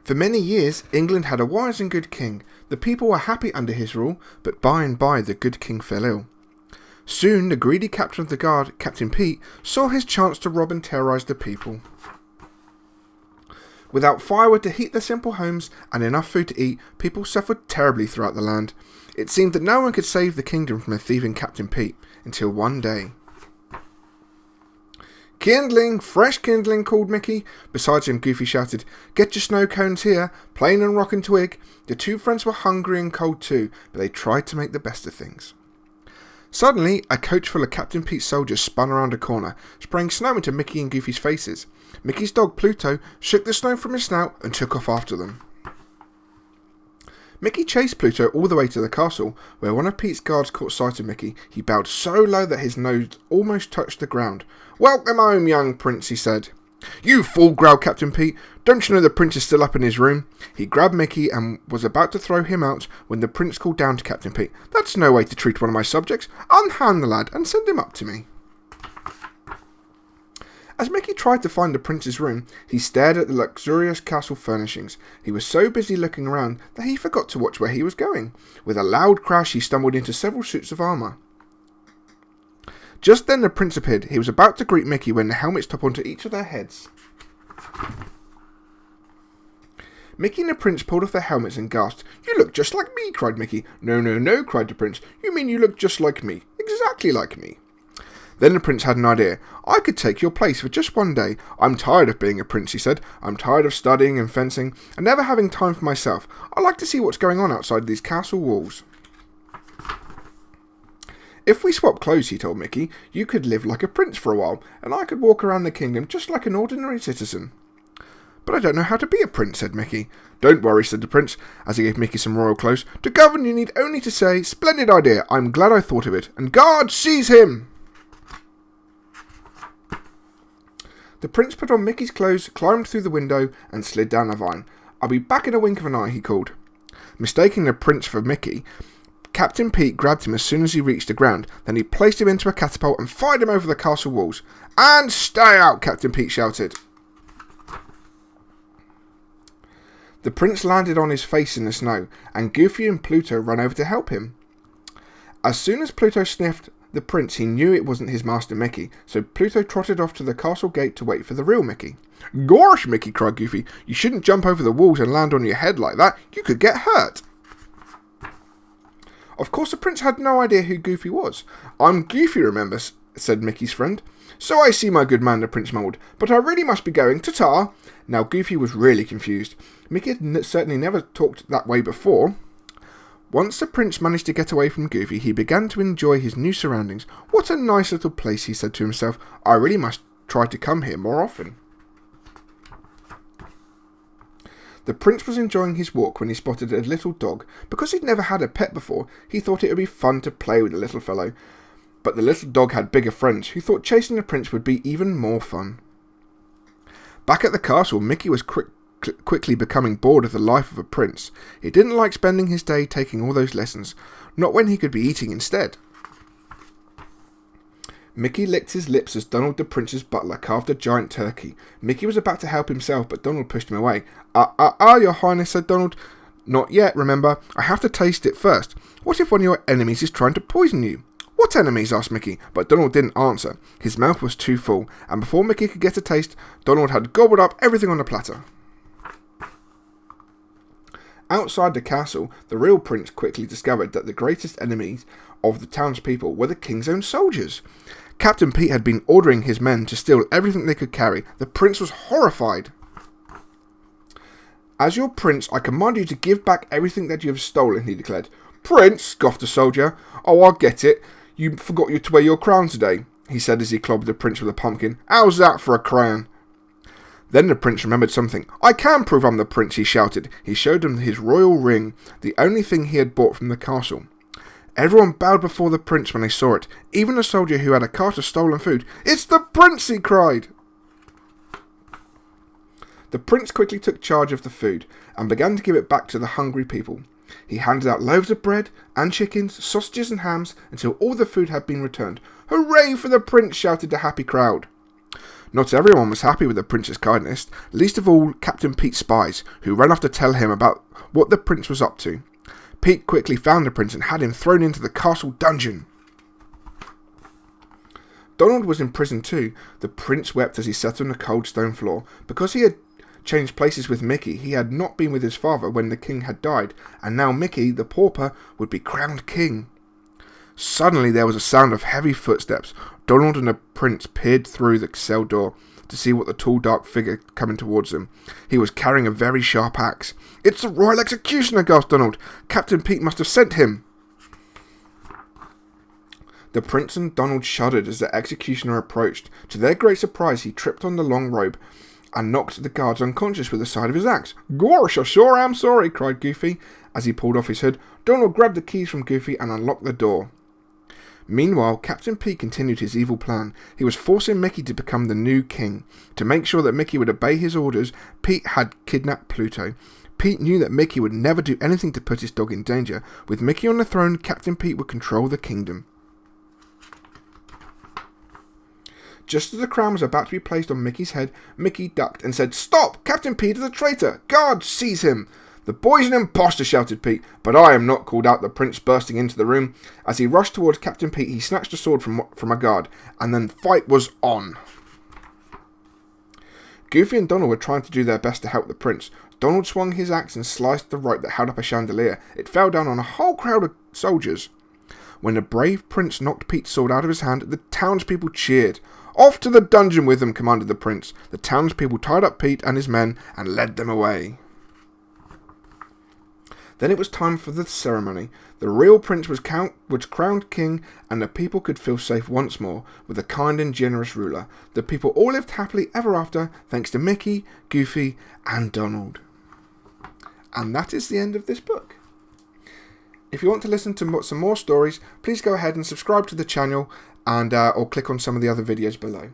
For many years, England had a wise and good king. The people were happy under his rule, but by and by the good king fell ill. Soon, the greedy captain of the guard, Captain Pete, saw his chance to rob and terrorise the people. Without firewood to heat their simple homes and enough food to eat, people suffered terribly throughout the land. It seemed that no one could save the kingdom from a thieving Captain Pete, until one day. "Kindling! Fresh kindling!" called Mickey. Beside him, Goofy shouted, "Get your snow cones here, Plain and Rock and Twig." The two friends were hungry and cold too, but they tried to make the best of things. Suddenly, a coach full of Captain Pete's soldiers spun around a corner, spraying snow into Mickey and Goofy's faces. Mickey's dog, Pluto, shook the snow from his snout and took off after them. Mickey chased Pluto all the way to the castle, where one of Pete's guards caught sight of Mickey. He bowed so low that his nose almost touched the ground. "Welcome home, young prince," he said. "You fool," growled Captain Pete. "Don't you know the prince is still up in his room?" He grabbed Mickey and was about to throw him out when the prince called down to Captain Pete. "That's no way to treat one of my subjects. Unhand the lad and send him up to me." As Mickey tried to find the prince's room, he stared at the luxurious castle furnishings. He was so busy looking around that he forgot to watch where he was going. With a loud crash, he stumbled into several suits of armour. Just then the prince appeared. He was about to greet Mickey when the helmets topped onto each of their heads. Mickey and the prince pulled off their helmets and gasped. "You look just like me," cried Mickey. "No, no, no," cried the prince. "You mean you look just like me. Exactly like me." Then the prince had an idea. "I could take your place for just one day. I'm tired of being a prince," he said. "I'm tired of studying and fencing, and never having time for myself. I like to see what's going on outside these castle walls." "If we swap clothes," he told Mickey, "you could live like a prince for a while, and I could walk around the kingdom just like an ordinary citizen." "But I don't know how to be a prince," said Mickey. "Don't worry," said the prince, as he gave Mickey some royal clothes. "To govern you need only to say, 'Splendid idea, I'm glad I thought of it,' and guard, seize him!" The prince put on Mickey's clothes, climbed through the window, and slid down a vine. "I'll be back in a wink of an eye," he called. Mistaking the prince for Mickey, Captain Pete grabbed him as soon as he reached the ground. Then he placed him into a catapult and fired him over the castle walls. "And stay out!" Captain Pete shouted. The prince landed on his face in the snow, and Goofy and Pluto ran over to help him. As soon as Pluto sniffed the prince, he knew it wasn't his master Mickey, so Pluto trotted off to the castle gate to wait for the real Mickey. "Gosh, Mickey," cried Goofy, "you shouldn't jump over the walls and land on your head like that. You could get hurt." Of course, the prince had no idea who Goofy was. "I'm Goofy, remember," said Mickey's friend. "So I see, my good man," the prince mumbled, "but I really must be going. Ta-ta!" Now Goofy was really confused. Mickey had certainly never talked that way before. Once the prince managed to get away from Goofy, he began to enjoy his new surroundings. "What a nice little place," he said to himself. "I really must try to come here more often." The prince was enjoying his walk when he spotted a little dog. Because he'd never had a pet before, he thought it would be fun to play with the little fellow. But the little dog had bigger friends, who thought chasing the prince would be even more fun. Back at the castle, Mickey was quickly becoming bored of the life of a prince. He didn't like spending his day taking all those lessons, not when he could be eating instead. Mickey licked his lips as Donald the prince's butler carved a giant turkey. Mickey was about to help himself, but Donald pushed him away. Your highness," said Donald. "Not yet, remember. I have to taste it first. What if one of your enemies is trying to poison you?" "What enemies?" asked Mickey, but Donald didn't answer. His mouth was too full, and before Mickey could get a taste, Donald had gobbled up everything on the platter. Outside the castle, the real prince quickly discovered that the greatest enemies of the townspeople were the king's own soldiers. Captain Pete had been ordering his men to steal everything they could carry. The prince was horrified. "As your prince, I command you to give back everything that you have stolen," he declared. "Prince," scoffed the soldier. "Oh, I'll get it. You forgot to wear your crown today," he said as he clobbered the prince with a pumpkin. "How's that for a crown?" Then the prince remembered something. "I can prove I'm the prince," he shouted. He showed him his royal ring, the only thing he had bought from the castle. Everyone bowed before the prince when they saw it, even the soldier who had a cart of stolen food. "It's the prince!" he cried. The prince quickly took charge of the food and began to give it back to the hungry people. He handed out loaves of bread and chickens, sausages and hams until all the food had been returned. "Hooray for the prince!" shouted the happy crowd. Not everyone was happy with the prince's kindness, least of all Captain Pete's spies, who ran off to tell him about what the prince was up to. Pete quickly found the prince and had him thrown into the castle dungeon. Donald was in prison too. The prince wept as he sat on the cold stone floor. Because he had changed places with Mickey, he had not been with his father when the king had died, and now Mickey, the pauper, would be crowned king. Suddenly there was a sound of heavy footsteps. Donald and the prince peered through the cell door to see what the tall dark figure coming towards them. He was carrying a very sharp axe. "It's the royal executioner," gasped Donald. "Captain Pete must have sent him." The prince and Donald shuddered as the executioner approached. To their great surprise, he tripped on the long robe and knocked the guards unconscious with the side of his axe. "Gosh, I sure am sorry," cried Goofy as he pulled off his hood. Donald grabbed the keys from Goofy and unlocked the door. Meanwhile, Captain Pete continued his evil plan. He was forcing Mickey to become the new king. To make sure that Mickey would obey his orders, Pete had kidnapped Pluto. Pete knew that Mickey would never do anything to put his dog in danger. With Mickey on the throne, Captain Pete would control the kingdom. Just as the crown was about to be placed on Mickey's head, Mickey ducked and said, "Stop! Captain Pete is a traitor! Guard, seize him!" "The boy's an impostor," shouted Pete. "But I am not," called out the prince, bursting into the room. As he rushed towards Captain Pete, he snatched a sword from a guard, and then fight was on. Goofy and Donald were trying to do their best to help the prince. Donald swung his axe and sliced the rope that held up a chandelier. It fell down on a whole crowd of soldiers. When the brave prince knocked Pete's sword out of his hand, the townspeople cheered. "Off to the dungeon with them," commanded the prince. The townspeople tied up Pete and his men and led them away. Then it was time for the ceremony. The real prince was crowned king, and the people could feel safe once more with a kind and generous ruler. The people all lived happily ever after, thanks to Mickey, Goofy, and Donald. And that is the end of this book. If you want to listen to some more stories, please go ahead and subscribe to the channel and or click on some of the other videos below.